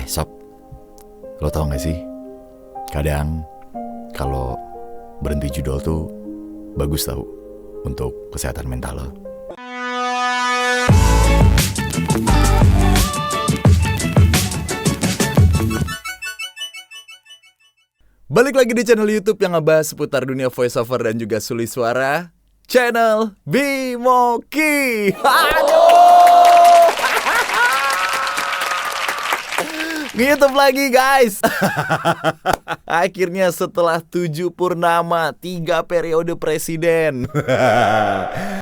Sob, lo tau gak sih? Kadang kalau berhenti judul tuh bagus tau untuk kesehatan mental lo. Balik lagi di channel YouTube yang ngebahas seputar dunia voiceover dan juga suli suara, channel Bimoki. Aduh! Nge-YouTube lagi guys. Akhirnya setelah 7 purnama 3 periode presiden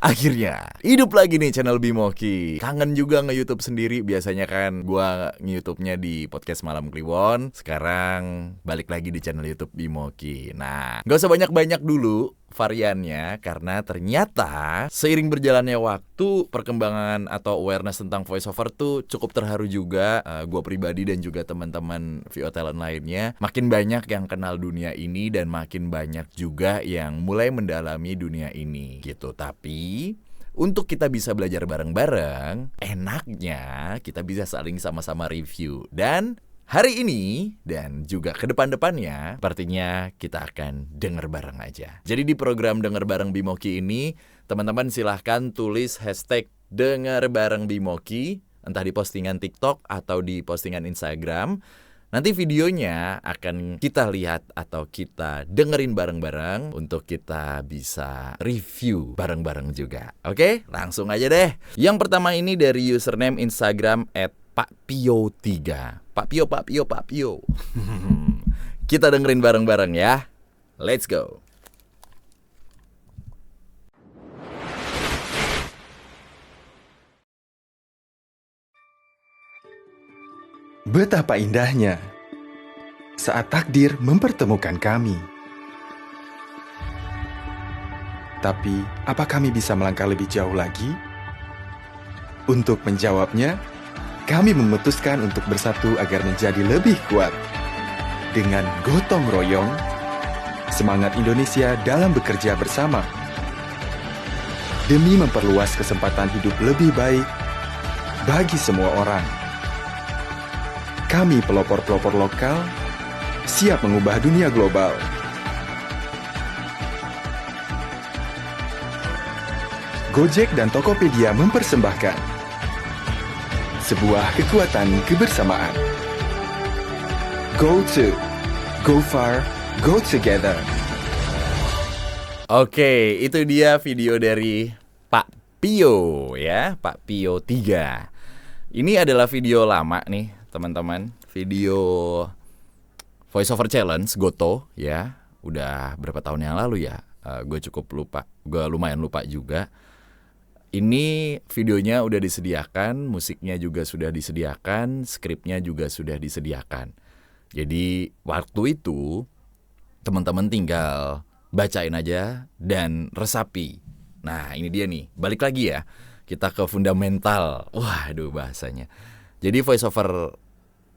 akhirnya hidup lagi nih channel Bimoki. Kangen juga nge-YouTube sendiri. Biasanya kan gua nge-YouTube-nya di podcast Malam Kliwon. Sekarang balik lagi di channel YouTube Bimoki. Nah, gak usah banyak-banyak dulu variannya, karena ternyata seiring berjalannya waktu, perkembangan atau awareness tentang voiceover tuh cukup terharu juga. Gue pribadi dan juga teman-teman VO Talent lainnya makin banyak yang kenal dunia ini dan makin banyak juga yang mulai mendalami dunia ini gitu. Tapi untuk kita bisa belajar bareng-bareng, enaknya kita bisa saling sama-sama review. Dan hari ini dan juga ke depan-depannya sepertinya kita akan denger bareng aja. Jadi di program Denger Bareng Bimoki ini, teman-teman silahkan tulis hashtag Denger Bareng Bimoki, entah di postingan TikTok atau di postingan Instagram. Nanti videonya akan kita lihat atau kita dengerin bareng-bareng untuk kita bisa review bareng-bareng juga. Oke, langsung aja deh. Yang pertama ini dari username Instagram @pakpio3. Pak Pio. Kita dengerin bareng-bareng ya. Let's go. Betapa indahnya saat takdir mempertemukan kami. Tapi, apa kami bisa melangkah lebih jauh lagi? Untuk menjawabnya, kami memutuskan untuk bersatu agar menjadi lebih kuat. Dengan gotong royong, semangat Indonesia dalam bekerja bersama. Demi memperluas kesempatan hidup lebih baik bagi semua orang. Kami pelopor-pelopor lokal, siap mengubah dunia global. Gojek dan Tokopedia mempersembahkan sebuah kekuatan kebersamaan. Go to, go far, go together. Oke, itu dia video dari Pak Pio ya, Pak Pio 3. Ini adalah video lama nih teman-teman, video voiceover challenge Goto ya. Udah berapa tahun yang lalu ya, gue lumayan lupa juga. Ini videonya udah disediakan, musiknya juga sudah disediakan, skripnya juga sudah disediakan. Jadi waktu itu teman-teman tinggal bacain aja dan resapi. Nah ini dia nih, balik lagi ya, kita ke fundamental. Waduh bahasanya. Jadi voiceover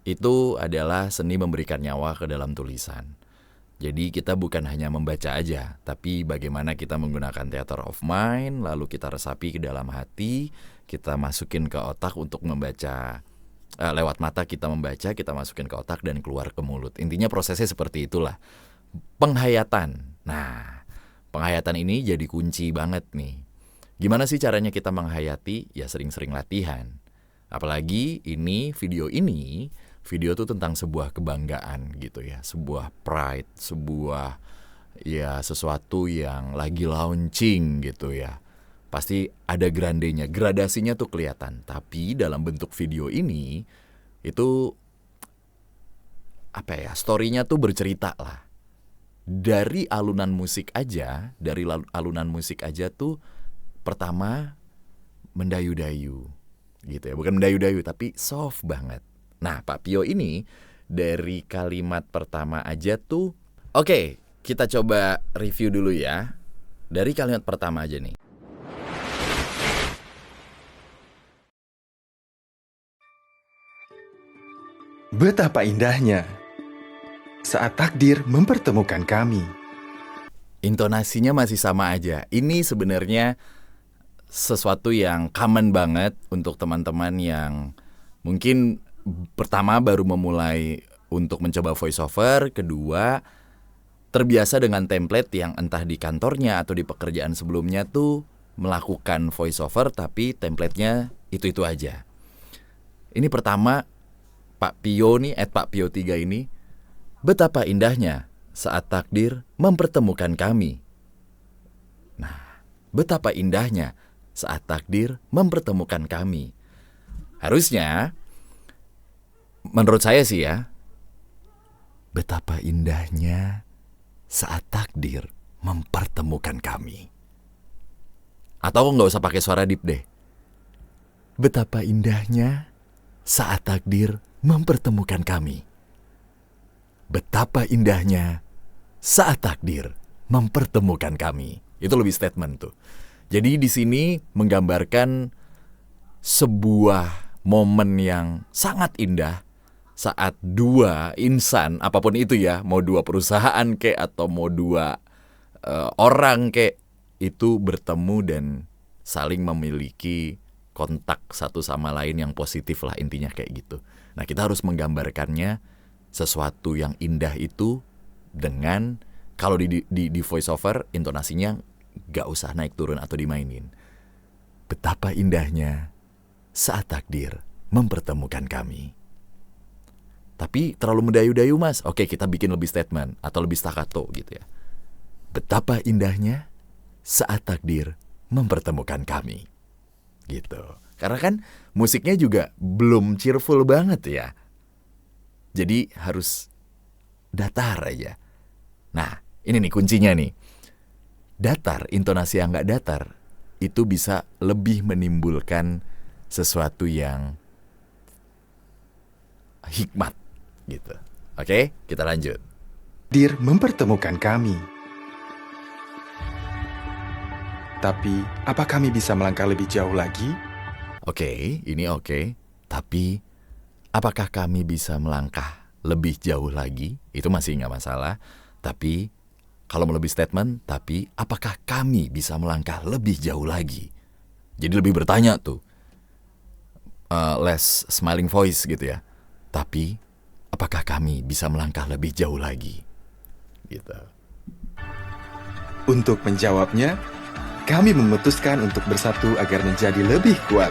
itu adalah seni memberikan nyawa ke dalam tulisan. Jadi kita bukan hanya membaca aja, tapi bagaimana kita menggunakan theater of mind, lalu kita resapi ke dalam hati, kita masukin ke otak untuk membaca, lewat mata kita membaca, kita masukin ke otak dan keluar ke mulut. Intinya prosesnya seperti itulah. Penghayatan. Nah, penghayatan ini jadi kunci banget nih. Gimana sih caranya kita menghayati? Ya sering-sering latihan. Apalagi video tuh tentang sebuah kebanggaan gitu ya, sebuah pride, sebuah ya sesuatu yang lagi launching gitu ya. Pasti ada grandenya, gradasinya tuh kelihatan. Tapi dalam bentuk video ini itu story-nya tuh bercerita lah. Dari alunan musik aja tuh pertama mendayu-dayu gitu ya. Bukan mendayu-dayu tapi soft banget. Nah, Pak Pio ini dari kalimat pertama aja tuh. Oke, kita coba review dulu ya. Dari kalimat pertama aja nih. Betapa indahnya saat takdir mempertemukan kami. Intonasinya masih sama aja. Ini sebenarnya sesuatu yang common banget untuk teman-teman yang mungkin pertama baru memulai untuk mencoba voice over, kedua terbiasa dengan template yang entah di kantornya atau di pekerjaan sebelumnya tuh melakukan voice over tapi template-nya itu-itu aja. Ini pertama Pak Pio nih, Pak Pio 3 ini, betapa indahnya saat takdir mempertemukan kami. Nah, betapa indahnya saat takdir mempertemukan kami. Harusnya, menurut saya sih ya, betapa indahnya saat takdir mempertemukan kami. Atau nggak usah pakai suara deep deh. Betapa indahnya saat takdir mempertemukan kami. Betapa indahnya saat takdir mempertemukan kami. Itu lebih statement tuh. Jadi di sini menggambarkan sebuah momen yang sangat indah saat dua insan, apapun itu ya, mau dua perusahaan kek atau mau dua orang kek, itu bertemu dan saling memiliki kontak satu sama lain yang positif lah, intinya kayak gitu. Nah, kita harus menggambarkannya sesuatu yang indah itu dengan, kalau di voice over intonasinya gak usah naik turun atau dimainin. Betapa indahnya saat takdir mempertemukan kami. Tapi terlalu mendayu-dayu mas. Oke, kita bikin lebih statement atau lebih staccato gitu ya. Betapa indahnya saat takdir mempertemukan kami. Gitu. Karena kan musiknya juga belum cheerful banget ya. Jadi harus datar aja. Nah, ini nih kuncinya nih. Datar, intonasi yang gak datar, itu bisa lebih menimbulkan sesuatu yang hikmat gitu. Oke, kita lanjut. Takdir mempertemukan kami. Tapi, apa kami bisa melangkah lebih jauh lagi? Oke, ini oke. Tapi, apakah kami bisa melangkah lebih jauh lagi? Itu masih nggak masalah. Tapi, kalau mau lebih statement, tapi apakah kami bisa melangkah lebih jauh lagi? Jadi lebih bertanya tuh. Less smiling voice gitu ya. Tapi, apakah kami bisa melangkah lebih jauh lagi? Gitu. Untuk menjawabnya, kami memutuskan untuk bersatu agar menjadi lebih kuat.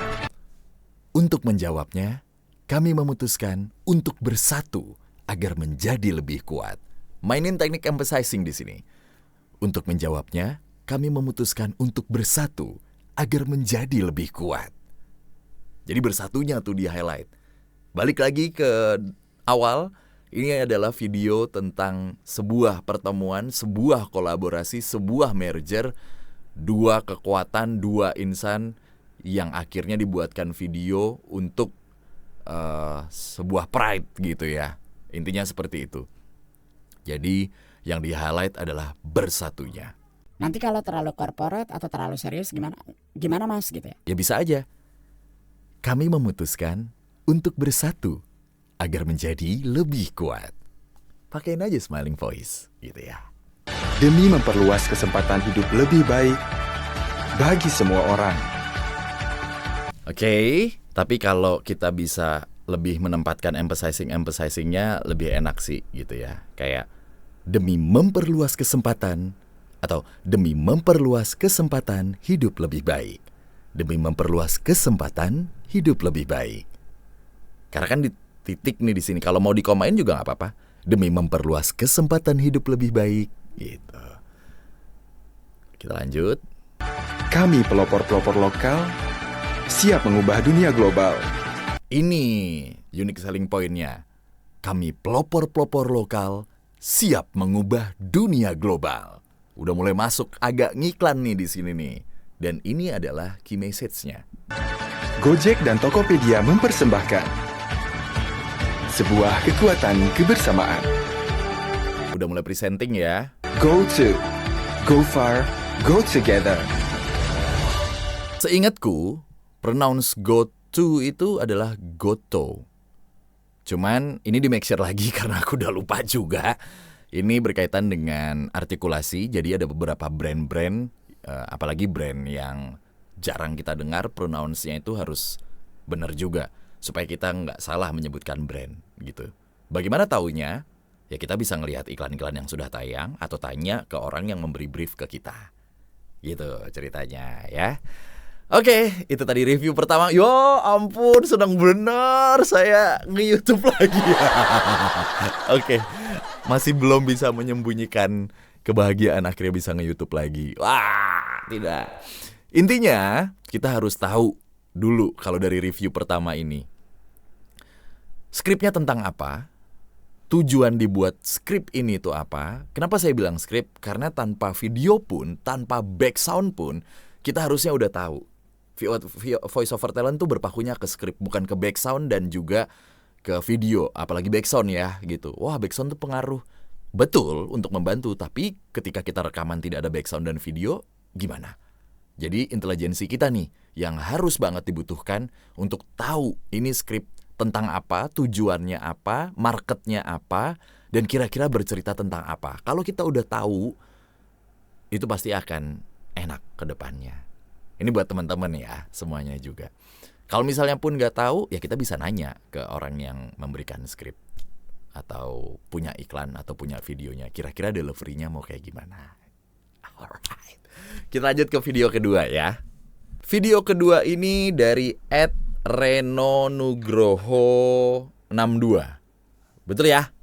Untuk menjawabnya, kami memutuskan untuk bersatu agar menjadi lebih kuat. Mainin teknik emphasizing di sini. Untuk menjawabnya, kami memutuskan untuk bersatu agar menjadi lebih kuat. Jadi bersatunya tuh di highlight. Balik lagi ke awal, ini adalah video tentang sebuah pertemuan, sebuah kolaborasi, sebuah merger, dua kekuatan, dua insan yang akhirnya dibuatkan video untuk sebuah pride gitu ya. Intinya seperti itu. Jadi yang di-highlight adalah bersatunya. Nanti kalau terlalu corporate atau terlalu serius gimana mas gitu ya? Ya bisa aja. Kami memutuskan untuk bersatu agar menjadi lebih kuat. Pakein aja smiling voice gitu ya. Demi memperluas kesempatan hidup lebih baik bagi semua orang. Oke, tapi kalau kita bisa lebih menempatkan emphasizingnya lebih enak sih gitu ya. Kayak demi memperluas kesempatan atau demi memperluas kesempatan hidup lebih baik. Demi memperluas kesempatan hidup lebih baik. Karena kan di titik nih di sini. Kalau mau dikomain juga nggak apa-apa. Demi memperluas kesempatan hidup lebih baik. Gitu. Kita lanjut. Kami pelopor-pelopor lokal siap mengubah dunia global. Ini unique selling point-nya. Kami pelopor-pelopor lokal siap mengubah dunia global. Udah mulai masuk agak ngiklan nih di sini nih. Dan ini adalah key message-nya. Gojek dan Tokopedia mempersembahkan sebuah kekuatan kebersamaan. Udah mulai presenting ya. Go to, go far, go together. Seingatku, pronounce go to itu adalah goto. Cuman ini di make sure lagi karena aku udah lupa juga. Ini berkaitan dengan artikulasi. Jadi ada beberapa brand-brand, apalagi brand yang jarang kita dengar, pronounce-nya itu harus benar juga. supaya kita nggak salah menyebutkan brand gitu. Bagaimana taunya? Ya kita bisa ngelihat iklan-iklan yang sudah tayang atau tanya ke orang yang memberi brief ke kita. Gitu ceritanya ya. Oke, itu tadi review pertama. Yo ampun, senang bener saya nge-YouTube lagi. Oke, masih belum bisa menyembunyikan kebahagiaan akhirnya bisa nge-YouTube lagi. Wah, tidak. Intinya kita harus tahu dulu kalau dari review pertama ini, skripnya tentang apa, tujuan dibuat skrip ini itu apa. Kenapa saya bilang skrip? Karena tanpa video pun, tanpa back sound pun, kita harusnya udah tahu voice over talent tuh berpakunya ke skrip, bukan ke back sound dan juga ke video. Apalagi back sound ya gitu. Wah, back sound tuh pengaruh. Betul untuk membantu, tapi ketika kita rekaman tidak ada back sound dan video, gimana? Jadi intelijensi kita nih yang harus banget dibutuhkan untuk tahu ini skrip tentang apa, tujuannya apa, marketnya apa, dan kira-kira bercerita tentang apa. Kalau kita udah tahu, itu pasti akan enak ke depannya. Ini buat teman-teman ya, semuanya juga. Kalau misalnya pun nggak tahu, ya kita bisa nanya ke orang yang memberikan skrip atau punya iklan atau punya videonya. Kira-kira delivery-nya mau kayak gimana? Alright, kita lanjut ke video kedua ya. Video kedua ini dari @reno_nugroho62. Betul ya?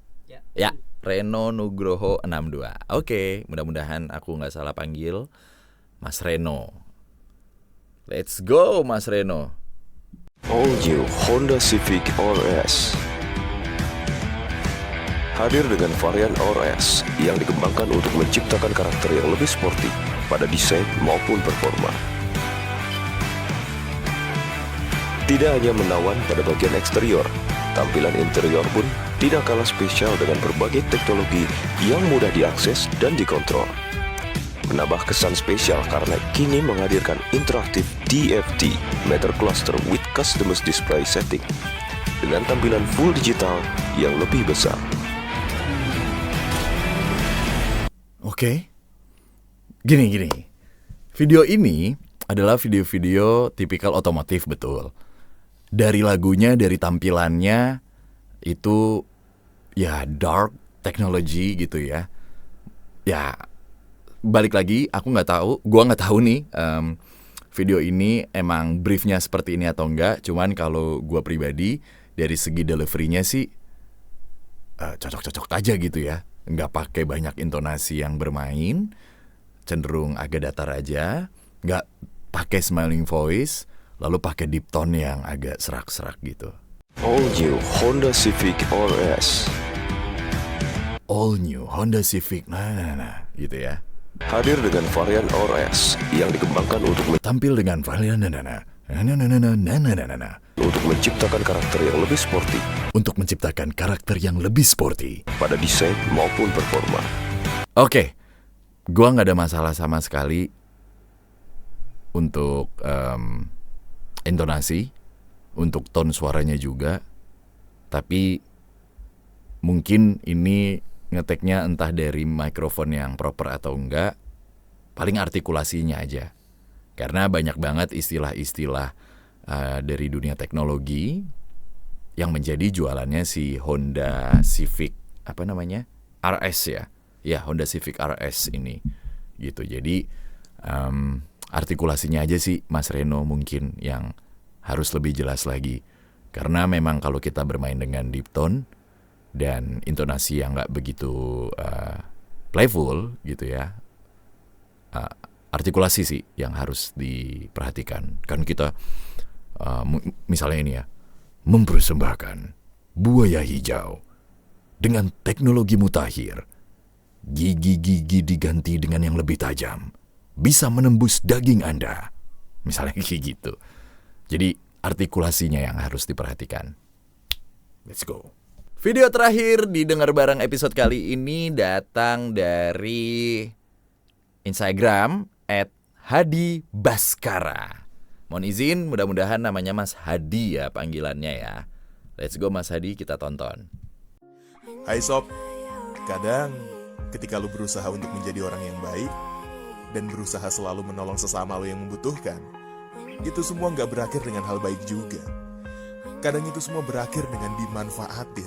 Ya, Reno Nugroho 62. Oke, mudah-mudahan aku nggak salah panggil Mas Reno. Let's go Mas Reno. All new Honda Civic RS hadir dengan varian RS yang dikembangkan untuk menciptakan karakter yang lebih sporty pada desain maupun performa. Tidak hanya menawan pada bagian eksterior, tampilan interior pun tidak kalah spesial dengan berbagai teknologi yang mudah diakses dan dikontrol. Menambah kesan spesial karena kini menghadirkan interaktif DFT Matter Cluster with Customized Display Setting dengan tampilan full digital yang lebih besar. Oke. Gini. Video ini adalah video-video tipikal otomotif, betul. Dari lagunya, dari tampilannya itu ya dark technology gitu ya. Ya balik lagi, gua nggak tahu nih video ini emang briefnya seperti ini atau enggak. Cuman kalau gua pribadi dari segi deliverynya sih cocok-cocok aja gitu ya. Nggak pakai banyak intonasi yang bermain, cenderung agak datar aja. Nggak pakai smiling voice, lalu pakai deep tone yang agak serak-serak gitu. All new Honda Civic RS. All new Honda Civic, nah, gitu ya. Hadir dengan varian RS yang dikembangkan untuk Tampil dengan varian untuk menciptakan karakter yang lebih sporty untuk menciptakan karakter yang lebih sporty pada desain maupun performa. Oke, gua nggak ada masalah sama sekali untuk intonasi, untuk tone suaranya juga. Tapi mungkin ini ngeteknya entah dari mikrofon yang proper atau enggak, paling artikulasinya aja. Karena banyak banget istilah-istilah dari dunia teknologi yang menjadi jualannya si Honda Civic RS ya. Ya, Honda Civic RS ini gitu. Jadi artikulasinya aja sih Mas Reno mungkin yang harus lebih jelas lagi. Karena memang kalau kita bermain dengan deep tone dan intonasi yang nggak begitu playful gitu ya, artikulasi sih yang harus diperhatikan. Kan kita misalnya ini ya, mempersembahkan buaya hijau dengan teknologi mutakhir, gigi-gigi diganti dengan yang lebih tajam, bisa menembus daging Anda, misalnya kayak gitu. Jadi artikulasinya yang harus diperhatikan. Let's go. Video terakhir didengar bareng episode kali ini datang dari Instagram @hadibaskara. Mohon izin, mudah-mudahan namanya Mas Hadi ya panggilannya ya. Let's go Mas Hadi, kita tonton. Hai Sob, kadang ketika lu berusaha untuk menjadi orang yang baik dan berusaha selalu menolong sesama lu yang membutuhkan, itu semua nggak berakhir dengan hal baik juga. Kadang itu semua berakhir dengan dimanfaatin,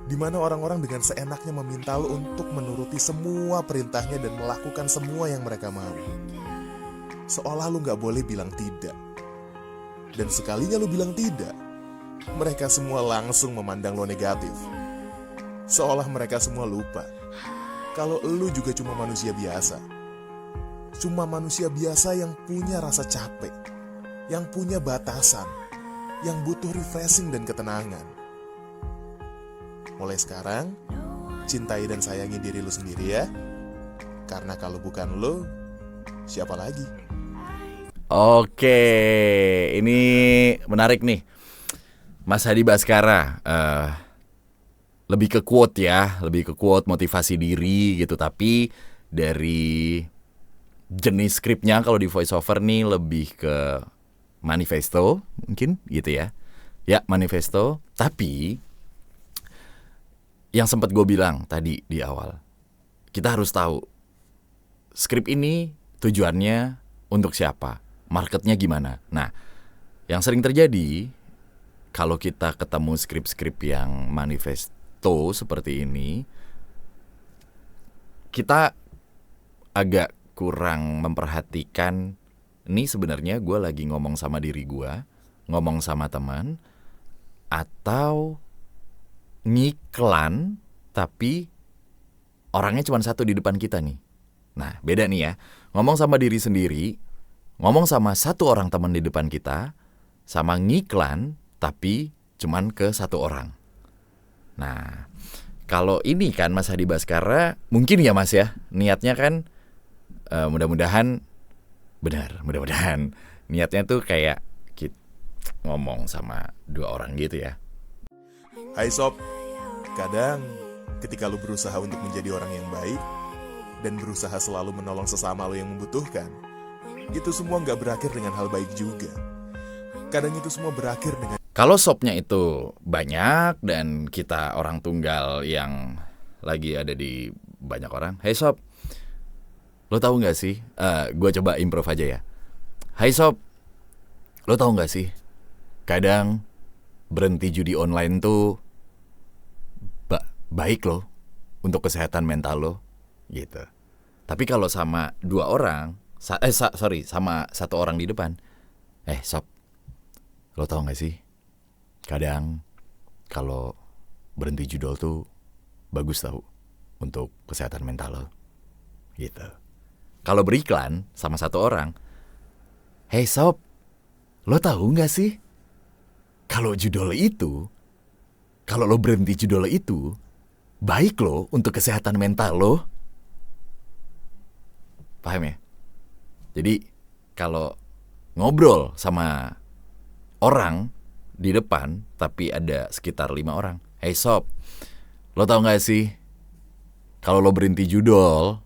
di mana orang-orang dengan seenaknya meminta lo untuk menuruti semua perintahnya dan melakukan semua yang mereka mau. Seolah lo gak boleh bilang tidak. Dan sekalinya lo bilang tidak, mereka semua langsung memandang lo negatif. Seolah mereka semua lupa kalau lo juga cuma manusia biasa. Cuma manusia biasa yang punya rasa capek, yang punya batasan, yang butuh refreshing dan ketenangan. Mulai sekarang, cintai dan sayangi diri lo sendiri ya. Karena kalau bukan lo, siapa lagi? Oke, ini menarik nih. Mas Hadi Bhaskara, lebih ke quote ya, lebih ke quote motivasi diri gitu. Tapi dari jenis skripnya kalau di voice over nih lebih ke manifesto mungkin gitu ya. Ya, manifesto. Tapi yang sempat gue bilang tadi di awal, kita harus tahu skrip ini tujuannya untuk siapa, marketnya gimana. Nah, yang sering terjadi kalau kita ketemu skrip-skrip yang manifesto seperti ini, kita agak kurang memperhatikan, ini sebenarnya gue lagi ngomong sama diri gue, ngomong sama teman, atau ngiklan tapi orangnya cuma satu di depan kita nih. Nah, beda nih ya. Ngomong sama diri sendiri, ngomong sama satu orang teman di depan kita, sama ngiklan tapi cuman ke satu orang. Nah, kalau ini kan Mas Hadi Bhaskara, mungkin ya Mas ya, niatnya kan mudah-mudahan benar, mudah-mudahan niatnya tuh kayak kita ngomong sama dua orang gitu ya. Hai sob, kadang ketika lu berusaha untuk menjadi orang yang baik dan berusaha selalu menolong sesama lu yang membutuhkan, itu semua gak berakhir dengan hal baik juga. Kadang itu semua berakhir dengan Kalau sobnya itu banyak dan kita orang tunggal yang lagi ada di banyak orang. Hey sob, lo tahu gak sih? Gue coba improv aja ya. Hai sob, lo tahu gak sih? Kadang berhenti judi online tuh baik loh untuk kesehatan mental lo gitu. Tapi kalau sama dua orang, sama satu orang di depan, sob, lo tahu gak sih? Kadang kalau berhenti judol tuh bagus tahu untuk kesehatan mental lo gitu. Kalau beriklan sama satu orang, hey sob, lo tahu gak sih? Kalau judol itu, kalau lo berhenti judol itu, baik lo untuk kesehatan mental lo. Paham ya? Jadi kalau ngobrol sama orang di depan, tapi ada sekitar 5 orang, hey sob, lo tau gak sih? Kalau lo berhenti judol,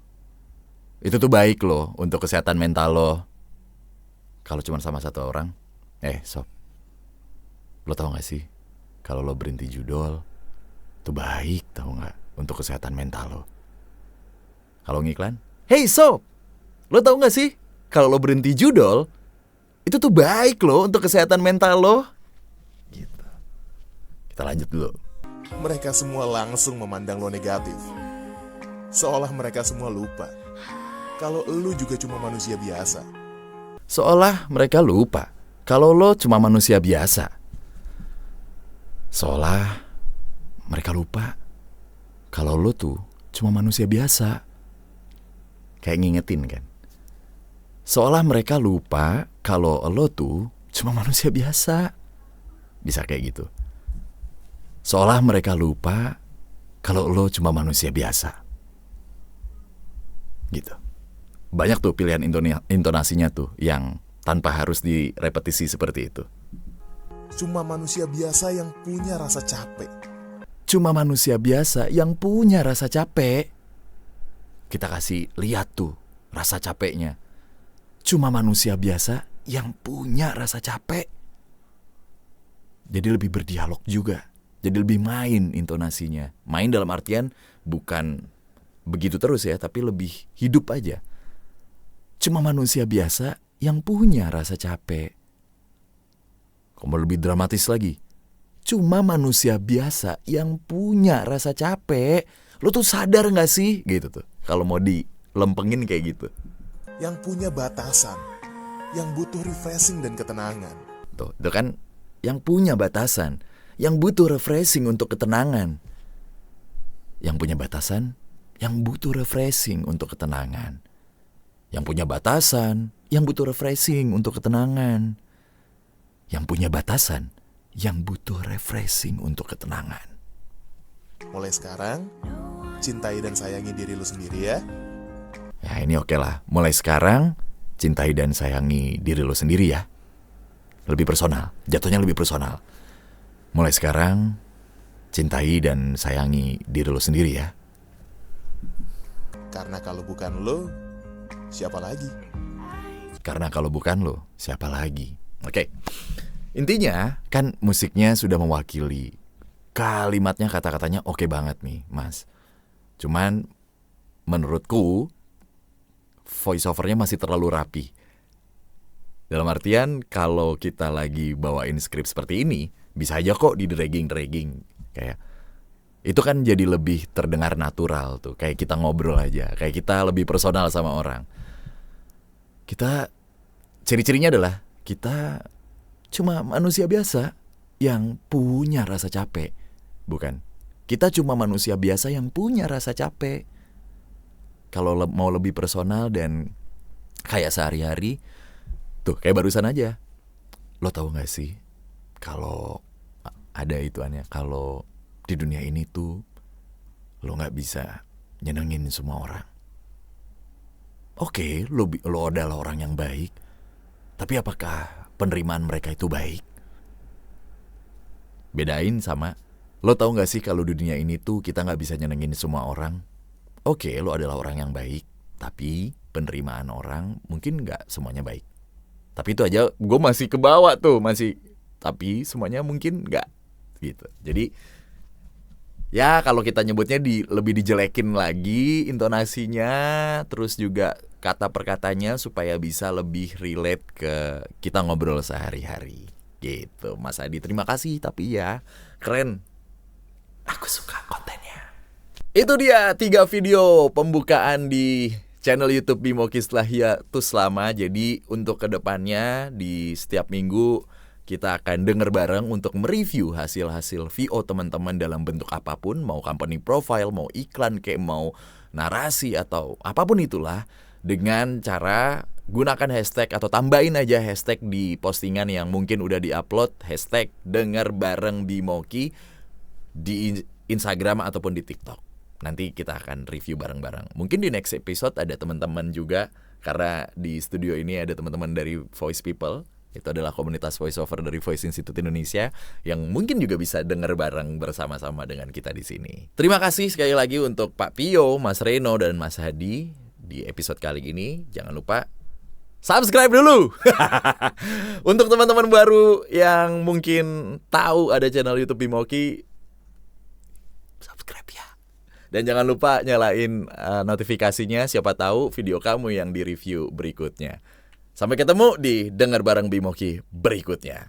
itu tuh baik lo untuk kesehatan mental lo. Kalau cuma sama satu orang, sob, lo tau gak sih? Kalau lo berhenti judol, itu baik tau gak untuk kesehatan mental lo. Kalau ngiklan, hey sob, lo tau gak sih? Kalau lo berhenti judol, itu tuh baik lo untuk kesehatan mental lo. Gitu. Kita lanjut dulu. mereka semua langsung memandang lo negatif. Seolah mereka semua lupa kalau lo juga cuma manusia biasa. Seolah mereka lupa kalau lo cuma manusia biasa. Seolah mereka lupa kalau lo tuh cuma manusia biasa. Kayak ngingetin kan. Seolah mereka lupa kalau lo tuh cuma manusia biasa. Bisa kayak gitu. Seolah mereka lupa kalau lo cuma manusia biasa. Gitu. Banyak tuh pilihan intonasinya tuh yang tanpa harus direpetisi seperti itu. Cuma manusia biasa yang punya rasa capek. Cuma manusia biasa yang punya rasa capek. Kita kasih lihat tuh rasa capeknya. Cuma manusia biasa yang punya rasa capek. Jadi lebih berdialog juga. Jadi lebih main intonasinya. Main dalam artian bukan begitu terus ya, tapi lebih hidup aja. Cuma manusia biasa yang punya rasa capek. Mau lebih dramatis lagi, cuma manusia biasa yang punya rasa capek. Lo tuh sadar gak sih? Gitu tuh, kalau mau dilempengin kayak gitu. Yang punya batasan, yang butuh refreshing dan ketenangan. Tuh, itu kan yang punya batasan, yang butuh refreshing untuk ketenangan. Yang punya batasan, yang butuh refreshing untuk ketenangan. Yang punya batasan, yang butuh refreshing untuk ketenangan. Yang punya batasan, yang butuh refreshing untuk ketenangan. Mulai sekarang, cintai dan sayangi diri lu sendiri ya. Ya ini oke lah. Mulai sekarang, cintai dan sayangi diri lu sendiri ya. Lebih personal, jatuhnya lebih personal. Mulai sekarang, cintai dan sayangi diri lu sendiri ya. Karena kalau bukan lo, siapa lagi? Karena kalau bukan lo, siapa lagi? Oke. Intinya kan musiknya sudah mewakili. Kalimatnya, kata-katanya oke banget nih, Mas. Cuman menurutku voice overnya masih terlalu rapi. Dalam artian kalau kita lagi bawain skrip seperti ini, bisa aja kok di dragging. Kayak itu kan jadi lebih terdengar natural tuh. Kayak kita ngobrol aja, kayak kita lebih personal sama orang. Kita ciri-cirinya adalah kita cuma manusia biasa yang punya rasa capek. Bukan, kita cuma manusia biasa yang punya rasa capek. Kalau mau lebih personal dan kayak sehari-hari, tuh kayak barusan aja. Lo tahu gak sih, kalau ada ituannya, kalau di dunia ini tuh lo gak bisa nyenengin semua orang. Oke, lo adalah orang yang baik, tapi apakah penerimaan mereka itu baik? Bedain sama, lo tahu gak sih kalau di dunia ini tuh kita gak bisa nyenengin semua orang. Oke, lo adalah orang yang baik, tapi penerimaan orang mungkin gak semuanya baik. Tapi itu aja gue masih kebawa tuh, tapi semuanya mungkin gak gitu. Jadi ya kalau kita nyebutnya lebih dijelekin lagi intonasinya, terus juga kata perkatanya supaya bisa lebih relate ke kita ngobrol sehari-hari gitu. Mas Adi, terima kasih, tapi ya keren, aku suka kontennya. Itu dia 3 video pembukaan di channel YouTube Bimoki setelah hiatus lama. Jadi untuk kedepannya di setiap minggu kita akan denger bareng untuk mereview hasil-hasil VO teman-teman dalam bentuk apapun, mau company profile, mau iklan, kayak mau narasi atau apapun itulah, dengan cara gunakan hashtag atau tambahin aja hashtag di postingan yang mungkin udah diupload, hashtag denger bareng Bimoki di Instagram ataupun di TikTok. Nanti kita akan review bareng-bareng. Mungkin di next episode ada teman-teman juga, karena di studio ini ada teman-teman dari Voice People. Itu adalah komunitas voiceover dari Voice Institute Indonesia yang mungkin juga bisa denger bareng bersama-sama dengan kita di sini. Terima kasih sekali lagi untuk Pak Pio, Mas Reno, dan Mas Hadi di episode kali ini. Jangan lupa subscribe dulu. Untuk teman-teman baru yang mungkin tahu ada channel YouTube Bimoki, subscribe ya. Dan jangan lupa nyalain notifikasinya, siapa tahu video kamu yang di-review berikutnya. Sampai ketemu di Dengar Bareng Bimoki berikutnya.